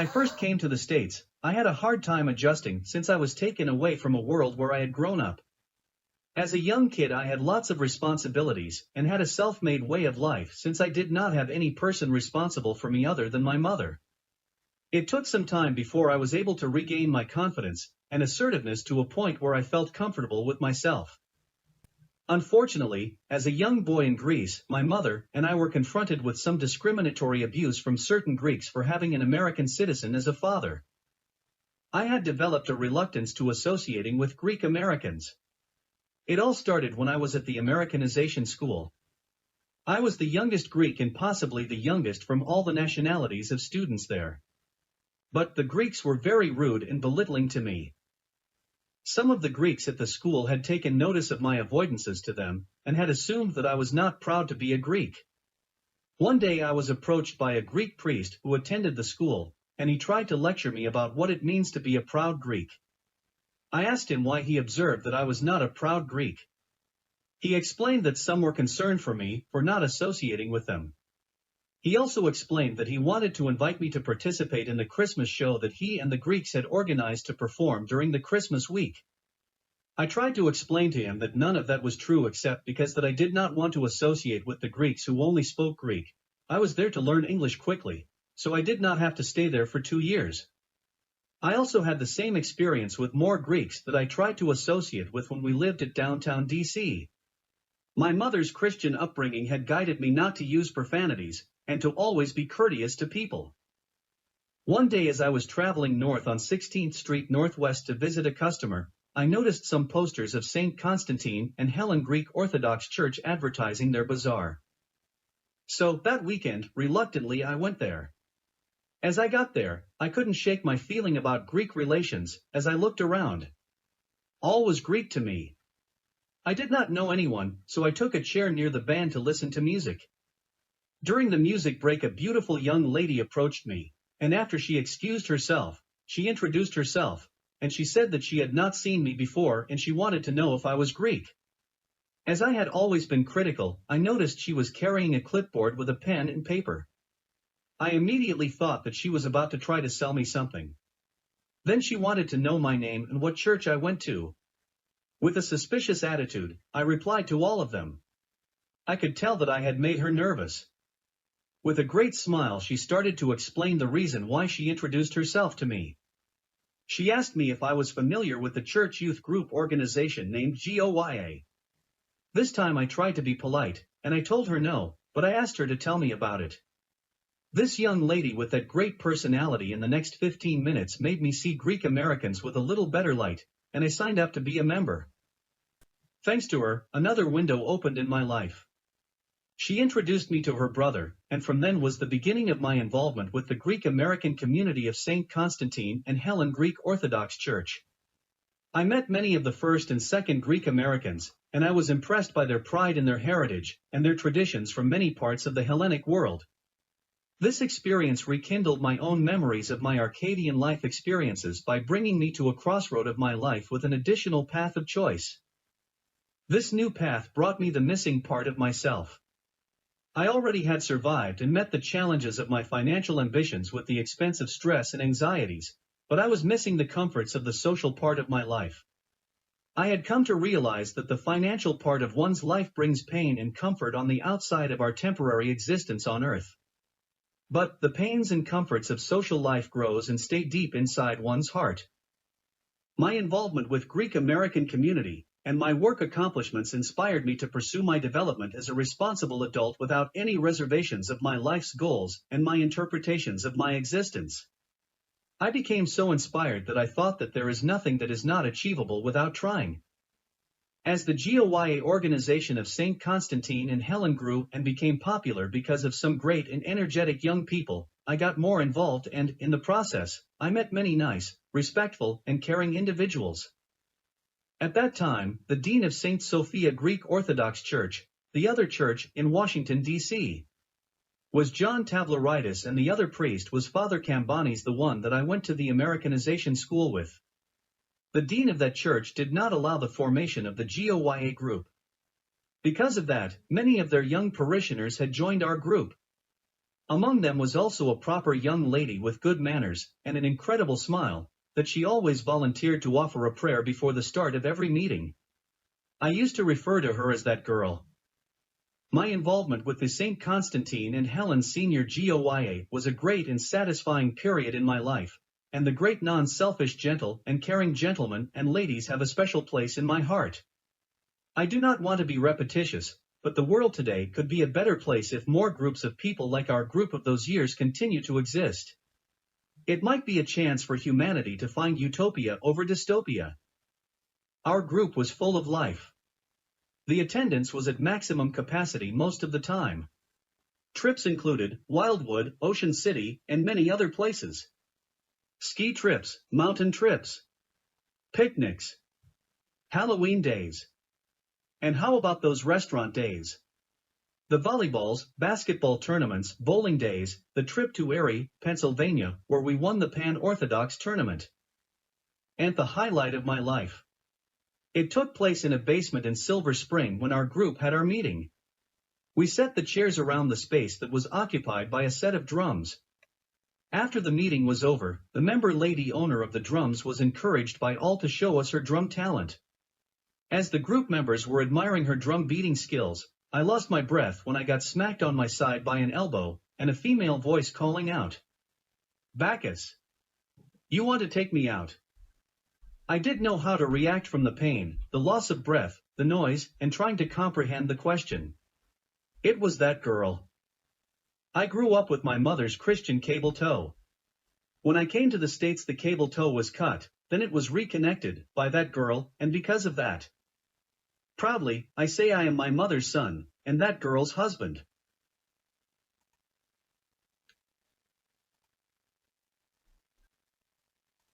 I first came to the States, I had a hard time adjusting since I was taken away from a world where I had grown up. As a young kid I had lots of responsibilities and had a self-made way of life since I did not have any person responsible for me other than my mother. It took some time before I was able to regain my confidence and assertiveness to a point where I felt comfortable with myself. Unfortunately, as a young boy in Greece, my mother and I were confronted with some discriminatory abuse from certain Greeks for having an American citizen as a father. I had developed a reluctance to associating with Greek Americans. It all started when I was at the Americanization school. I was the youngest Greek and possibly the youngest from all the nationalities of students there. But the Greeks were very rude and belittling to me. Some of the Greeks at the school had taken notice of my avoidances to them, and had assumed that I was not proud to be a Greek. One day I was approached by a Greek priest who attended the school, and he tried to lecture me about what it means to be a proud Greek. I asked him why he observed that I was not a proud Greek. He explained that some were concerned for me for not associating with them. He also explained that he wanted to invite me to participate in the Christmas show that he and the Greeks had organized to perform during the Christmas week. I tried to explain to him that none of that was true except because that I did not want to associate with the Greeks who only spoke Greek. I was there to learn English quickly, so I did not have to stay there for 2 years. I also had the same experience with more Greeks that I tried to associate with when we lived at downtown DC. My mother's Christian upbringing had guided me not to use profanities, and to always be courteous to people. One day as I was traveling north on 16th Street Northwest to visit a customer, I noticed some posters of St. Constantine and Helen Greek Orthodox Church advertising their bazaar. So, that weekend, reluctantly I went there. As I got there, I couldn't shake my feeling about Greek relations as I looked around. All was Greek to me. I did not know anyone, so I took a chair near the band to listen to music. During the music break a beautiful young lady approached me, and after she excused herself, she introduced herself, and she said that she had not seen me before and she wanted to know if I was Greek. As I had always been critical, I noticed she was carrying a clipboard with a pen and paper. I immediately thought that she was about to try to sell me something. Then she wanted to know my name and what church I went to. With a suspicious attitude, I replied to all of them. I could tell that I had made her nervous. With a great smile she started to explain the reason why she introduced herself to me. She asked me if I was familiar with the church youth group organization named GOYA. This time I tried to be polite, and I told her no, but I asked her to tell me about it. This young lady with that great personality in the next 15 minutes made me see Greek Americans with a little better light, and I signed up to be a member. Thanks to her, another window opened in my life. She introduced me to her brother, and from then was the beginning of my involvement with the Greek American community of St. Constantine and Helen Greek Orthodox Church. I met many of the first and second Greek Americans, and I was impressed by their pride in their heritage and their traditions from many parts of the Hellenic world. This experience rekindled my own memories of my Arcadian life experiences by bringing me to a crossroad of my life with an additional path of choice. This new path brought me the missing part of myself. I already had survived and met the challenges of my financial ambitions with the expense of stress and anxieties, but I was missing the comforts of the social part of my life. I had come to realize that the financial part of one's life brings pain and comfort on the outside of our temporary existence on earth. But the pains and comforts of social life grows and stay deep inside one's heart. My involvement with Greek American community and my work accomplishments inspired me to pursue my development as a responsible adult without any reservations of my life's goals and my interpretations of my existence. I became so inspired that I thought that there is nothing that is not achievable without trying. As the GOYA organization of St. Constantine and Helen grew and became popular because of some great and energetic young people, I got more involved and, in the process, I met many nice, respectful, and caring individuals. At that time, the dean of St. Sophia Greek Orthodox Church, the other church in Washington, D.C., was John Tavlaritis, and the other priest was Father Cambanis, the one that I went to the Americanization school with. The dean of that church did not allow the formation of the GOYA group. Because of that, many of their young parishioners had joined our group. Among them was also a proper young lady with good manners and an incredible smile, that she always volunteered to offer a prayer before the start of every meeting. I used to refer to her as that girl. My involvement with the St. Constantine and Helen Senior GOYA was a great and satisfying period in my life, and the great non-selfish gentle and caring gentlemen and ladies have a special place in my heart. I do not want to be repetitious, but the world today could be a better place if more groups of people like our group of those years continue to exist. It might be a chance for humanity to find utopia over dystopia. Our group was full of life. The attendance was at maximum capacity most of the time. Trips included Wildwood, Ocean City, and many other places. Ski trips, mountain trips, picnics, Halloween days. And how about those restaurant days? The volleyballs, basketball tournaments, bowling days, the trip to Erie, Pennsylvania, where we won the Orthodox tournament. And the highlight of my life. It took place in a basement in Silver Spring when our group had our meeting. We set the chairs around the space that was occupied by a set of drums. After the meeting was over, the member lady owner of the drums was encouraged by all to show us her drum talent. As the group members were admiring her drum beating skills, I lost my breath when I got smacked on my side by an elbow, and a female voice calling out, "Bacchus! You want to take me out?" I didn't know how to react from the pain, the loss of breath, the noise, and trying to comprehend the question. It was that girl. I grew up with my mother's Christian cable toe. When I came to the States, the cable toe was cut, then it was reconnected by that girl, and because of that, proudly, I say I am my mother's son, and that girl's husband.